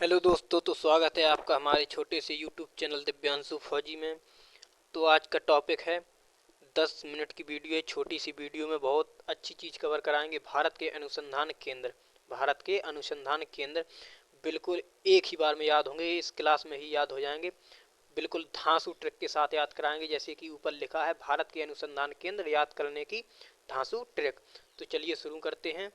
Hello दोस्तों, तो स्वागत है आपका हमारे छोटे से यूट्यूब चैनल दिव्यांशु फौजी में। तो आज का टॉपिक है 10 मिनट की वीडियो है। छोटी सी वीडियो में बहुत अच्छी चीज़ कवर कराएंगे। भारत के अनुसंधान केंद्र बिल्कुल एक ही बार में याद होंगे, इस क्लास में ही याद हो जाएंगे। बिल्कुल धांसू ट्रिक के साथ याद कराएंगे, जैसे कि ऊपर लिखा है भारत के अनुसंधान केंद्र याद करने की धांसू ट्रिक। तो चलिए शुरू करते हैं।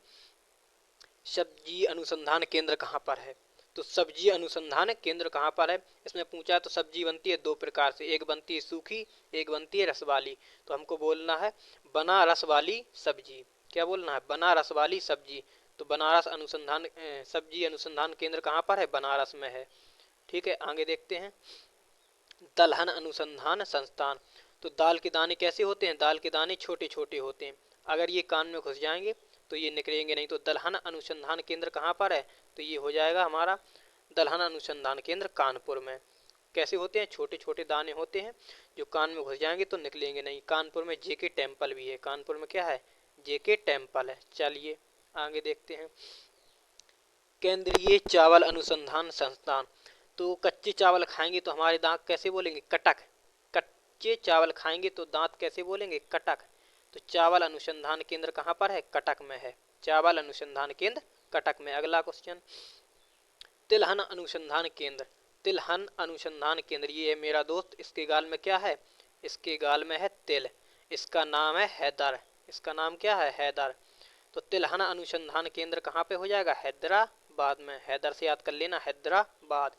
सब्जी अनुसंधान केंद्र कहाँ पर है? तो सब्जी अनुसंधान केंद्र कहाँ पर है, इसमें पूछा। तो सब्जी बनती है दो प्रकार से, एक बनती है सूखी, एक बनती है रस वाली। तो हमको बोलना है बना रस वाली सब्जी। क्या बोलना है? बना रस वाली सब्जी। तो बनारस सब्जी अनुसंधान केंद्र कहाँ पर है? बनारस में है। ठीक है, आगे देखते हैं। दलहन अनुसंधान संस्थान। तो दाल के दाने कैसे होते हैं? दाल के दाने छोटे छोटे होते हैं। अगर ये कान में घुस जाएंगे तो ये निकलेंगे नहीं। तो दलहन अनुसंधान केंद्र कहाँ पर है? तो ये हो जाएगा हमारा दलहन अनुसंधान केंद्र कानपुर में। कैसे होते हैं? छोटे छोटे दाने होते हैं जो कान में घुस जाएंगे तो निकलेंगे नहीं। कानपुर में जेके टेम्पल भी है। कानपुर में क्या है? जेके टेम्पल है। चलिए आगे देखते हैं। केंद्रीय चावल अनुसंधान संस्थान। तो कच्चे चावल खाएंगे तो हमारे दांत कैसे बोलेंगे? कटक। कच्चे चावल खाएंगे तो दांत कैसे बोलेंगे? कटक। तो चावल अनुसंधान केंद्र कहाँ पर है? कटक में है। चावल अनुसंधान केंद्र कटक में। अगला क्वेश्चन, तिलहन अनुसंधान केंद्र। तिलहन अनुसंधान केंद्र, ये है मेरा दोस्त, इसके गाल में क्या है? इसके गाल में है तिल। इसका नाम है हैदर। इसका नाम क्या है? हैदर। तो तिलहन अनुसंधान केंद्र कहाँ पे हो जाएगा? हैदराबाद में। हैदर से याद कर लेना, हैदराबाद।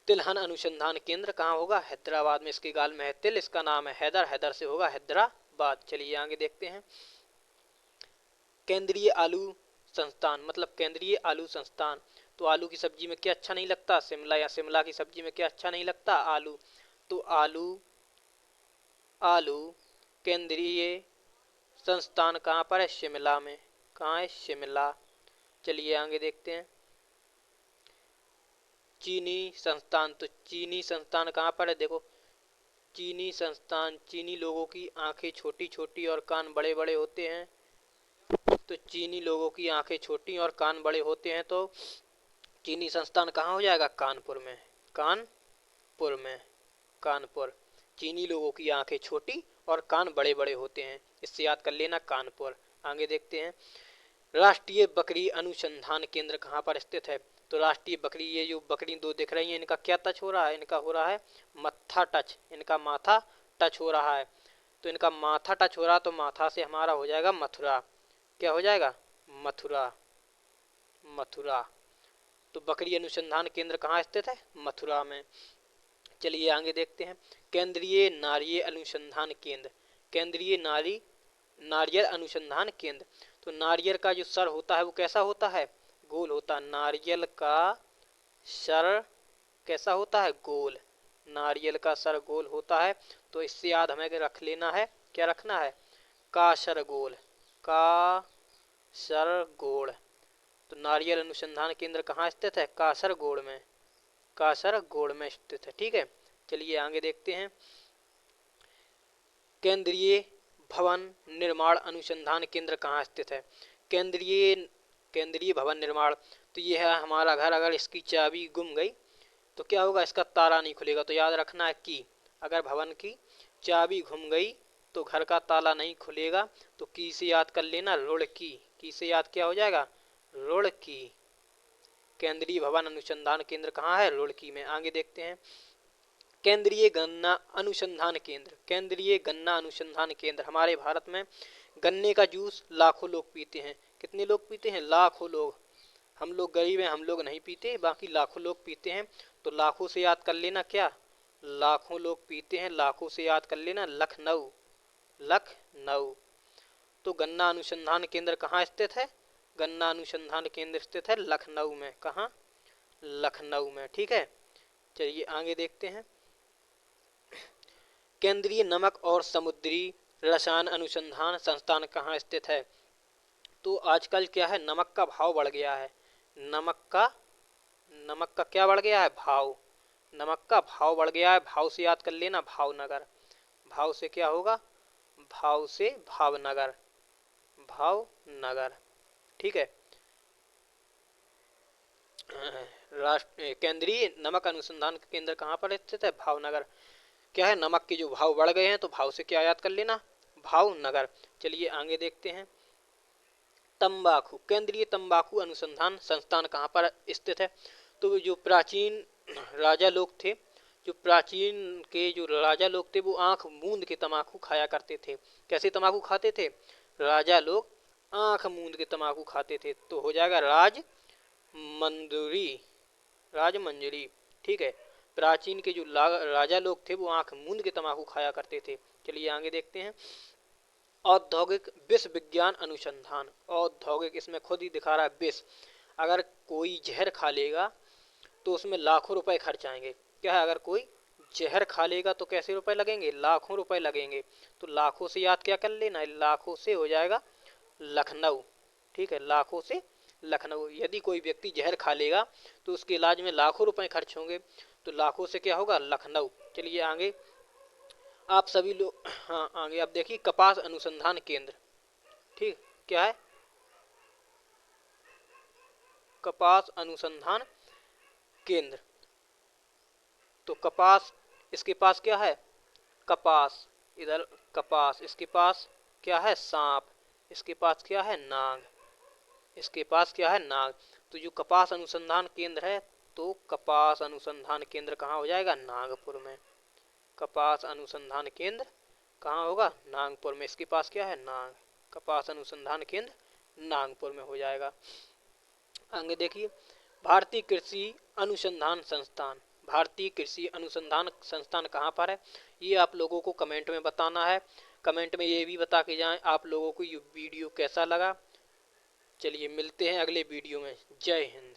तिलहन अनुसंधान केंद्र कहाँ होगा? हैदराबाद में। इसके गाल में है तिल, इसका नाम है हैदर। हैदर से होगा हैदराबाद। चलिए आगे देखते हैं। केंद्रीय आलू संस्थान, मतलब केंद्रीय आलू संस्थान। तो आलू की सब्जी में क्या अच्छा नहीं लगता? शिमला, या शिमला की सब्जी में क्या अच्छा नहीं लगता? आलू। तो आलू आलू केंद्रीय संस्थान कहाँ पर है? शिमला में। कहाँ है? शिमला। चलिए आगे देखते हैं। चीनी संस्थान। तो चीनी संस्थान कहाँ पर है? देखो, चीनी संस्थान, चीनी लोगों की आंखें छोटी छोटी और कान बड़े बड़े होते हैं। तो चीनी लोगों की आंखें छोटी और कान बड़े होते हैं, तो चीनी संस्थान कहाँ हो जाएगा? कानपुर में। कानपुर में। कानपुर। चीनी लोगों की आंखें छोटी और कान बड़े बड़े होते हैं, इससे याद कर लेना कानपुर। आगे देखते हैं। राष्ट्रीय बकरी अनुसंधान केंद्र कहाँ पर स्थित है? तो राष्ट्रीय बकरी, ये जो बकरी दो दिख रही है, इनका क्या टच हो रहा है? इनका हो रहा है मत्था टच। इनका माथा टच हो रहा है। तो इनका माथा टच हो रहा, तो माथा से हमारा हो जाएगा मथुरा। क्या हो जाएगा? मथुरा। मथुरा। तो बकरी अनुसंधान केंद्र कहाँ स्थित है? मथुरा में। चलिए आगे देखते हैं। केंद्रीय नारियल अनुसंधान केंद्र। केंद्रीय नारियल अनुसंधान केंद्र। तो नारियल का जो सर होता है वो कैसा होता है? गोल होता है। नारियल का सर कैसा होता है? गोल। नारियल का सर गोल होता है। तो इससे याद हमें रख लेना है, क्या रखना है? कासरगोल। कासरगोल। तो नारियल अनुसंधान केंद्र कहाँ स्थित है? कासरगोड़ में। कासरगोड़ में स्थित है। ठीक है, चलिए आगे देखते हैं। केंद्रीय भवन निर्माण अनुसंधान केंद्र कहाँ स्थित है? केंद्रीय केंद्रीय भवन निर्माण। तो ये है हमारा घर। अगर इसकी चाबी गुम गई तो क्या होगा? इसका ताला नहीं खुलेगा। तो याद रखना है कि अगर भवन की चाबी घूम गई तो घर का ताला नहीं खुलेगा। तो की से याद कर लेना, रुड़की। की से याद क्या हो जाएगा? रुड़की। केंद्रीय भवन अनुसंधान केंद्र कहाँ है? रुड़की में। आगे देखते हैं। केंद्रीय गन्ना अनुसंधान केंद्र। केंद्रीय गन्ना अनुसंधान केंद्र। हमारे भारत में गन्ने का जूस लाखों लोग पीते हैं। कितने लोग पीते हैं? लाखों लोग। हम लोग गरीब हैं, हम लोग नहीं पीते, बाकी लाखों लोग पीते हैं। तो लाखों से याद कर लेना, क्या? लाखों लोग पीते हैं। लाखों से याद कर लेना लखनऊ। लखनऊ। तो गन्ना अनुसंधान केंद्र कहाँ स्थित है? गन्ना अनुसंधान केंद्र स्थित है लखनऊ में। कहाँ? लखनऊ में। ठीक है, चलिए आगे देखते हैं। केंद्रीय नमक और समुद्री रसायन अनुसंधान संस्थान कहाँ स्थित है? तो आजकल क्या है, नमक का भाव बढ़ गया है। नमक का क्या बढ़ गया है? भाव। नमक का भाव बढ़ गया है। भाव से याद कर लेना भावनगर। भाव से क्या होगा? भाव से भावनगर। भावनगर। ठीक है, राष्ट्र केंद्रीय नमक अनुसंधान केंद्र कहाँ पर स्थित है? भावनगर। क्या है? नमक के जो भाव बढ़ गए हैं तो भाव से क्या याद कर लेना? भावनगर। चलिए आगे देखते हैं। तंबाकू, केंद्रीय तंबाकू अनुसंधान संस्थान कहाँ पर स्थित है? तो जो प्राचीन राजा लोग थे, जो प्राचीन के जो राजा लोग थे वो आंख मूंद के तंबाकू खाया करते थे। कैसे तंबाकू खाते थे? राजा लोग आंख मूंद के तंबाकू खाते थे। तो हो जाएगा राजमंजरी, राजमंजरी। ठीक है, प्राचीन के जो राजा लोग थे वो आंख मूंद के तंबाकू खाया करते थे। चलिए आगे देखते हैं। औद्योगिक विष विज्ञान अनुसंधान, औद्योगिक, इसमें खुद ही दिखा रहा है विष। अगर कोई जहर खा लेगा तो उसमें लाखों रुपए खर्च आएंगे। क्या है? अगर कोई जहर खा लेगा तो कैसे रुपए लगेंगे? लाखों रुपए लगेंगे। तो लाखों से याद क्या कर लेना है? लाखों से हो जाएगा लखनऊ। ठीक है, लाखों से लखनऊ। यदि कोई व्यक्ति जहर खा लेगा तो उसके इलाज में लाखों रुपए खर्च होंगे, तो लाखों से क्या होगा? लखनऊ। चलिए आगे आप सभी लोग, हाँ आगे आप देखिए कपास अनुसंधान केंद्र। ठीक, क्या है? कपास अनुसंधान केंद्र। तो कपास, इसके पास क्या है? कपास, इधर कपास, इसके पास क्या है? सांप, इसके पास क्या है? नाग, इसके पास क्या है? नाग। तो जो कपास अनुसंधान केंद्र है, तो कपास अनुसंधान केंद्र कहाँ हो जाएगा? नागपुर में। कपास अनुसंधान केंद्र कहाँ होगा? नागपुर में। इसके पास क्या है? नाग। कपास अनुसंधान केंद्र नागपुर में हो जाएगा। आगे देखिए, भारतीय कृषि अनुसंधान संस्थान, भारतीय कृषि अनुसंधान संस्थान कहाँ पर है? ये आप लोगों को कमेंट में बताना है। कमेंट में ये भी बता के जाएं आप लोगों को ये वीडियो कैसा लगा। चलिए मिलते हैं अगले वीडियो में। जय हिंद।